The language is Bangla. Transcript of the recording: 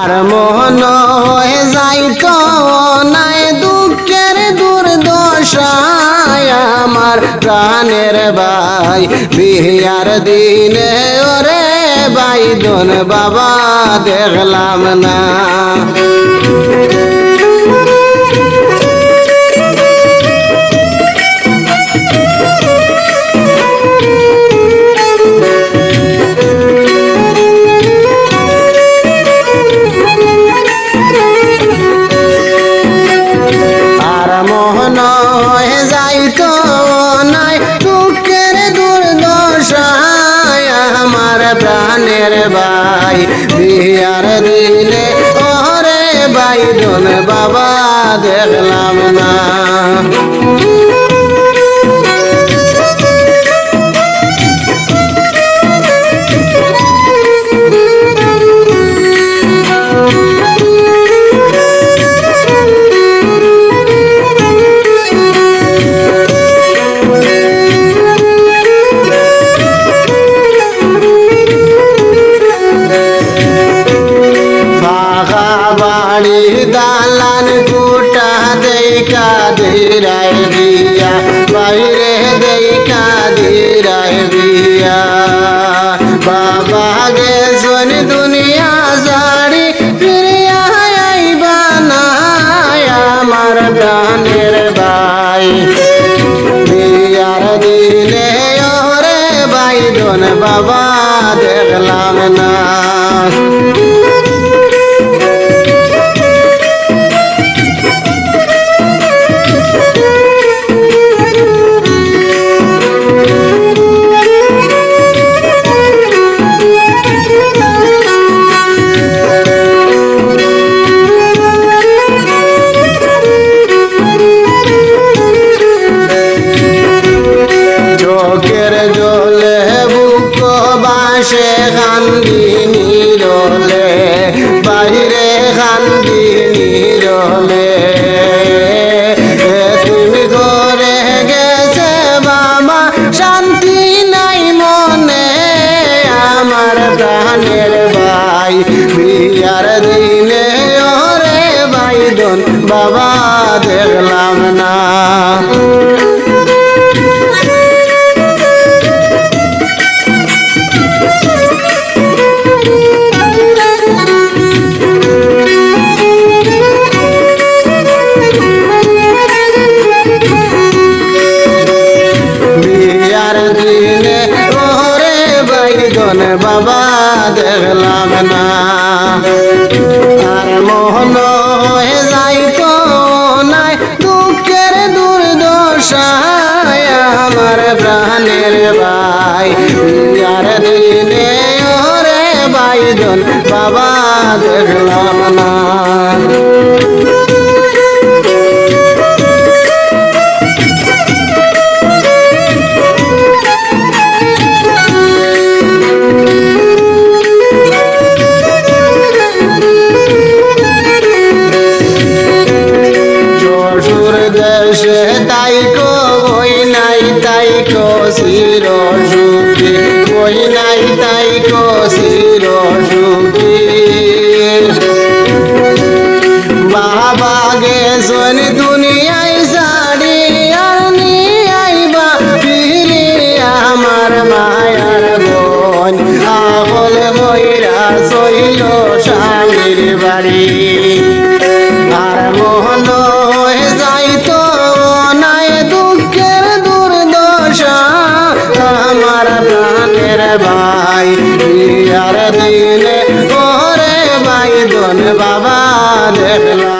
আর মোহন হয়ে যাইতো নাই দুঃখের দুর্দশায় আমার প্রাণের ভাই বিয়ার দিনে ওরে বাইদন বাবা দেখলাম না। প্রাণের ভাই বিয়ার দিলে ওরে বাইদন বাবা দেখলাম না। দালান গোটা দেখা দিরাই দিয়া বাইরে দেখা দিরাই দিয়া বাবা গেছন দুনিয়া জাড়ি ফিরিয়া আইবা না আমার প্রাণের ভাই বিয়ার দিলে ওরে বাইদন বাবা দেখলাম না। সে কান্দি নিরলে বাহিরে কান্দি নিরলে তুমি ঘরে গেছে বাবা শান্তি নাই মনে আমার প্রাণের ভাই বিয়ার দিনে ওরে বাইদন বাবা দেখলাম না। বাবা দেখলাম না। আর মোহন হয়ে যাইতো নাই দুঃখের দুর্দশায় আমার প্রাণের ভাই বিয়ার দিনে ওরে বাইদন বাবা দেখলাম না। দেশে তাইকো বই নাই তাইকো চির সুখী বই নাই তাইকো চির সুখী বাবা গেছন দুনিয়ায় সারি আনি আইবা ফিরি আমার মায়ার বোন আহল হইরা চইল স্বামীর বাড়ি। আর মোহন হয়ে যাইতো নাই দুঃখের দুর্দশা আমার প্রাণের ভাই বিয়ার দিলে ওরে বাইদন বাবা দেখলাম।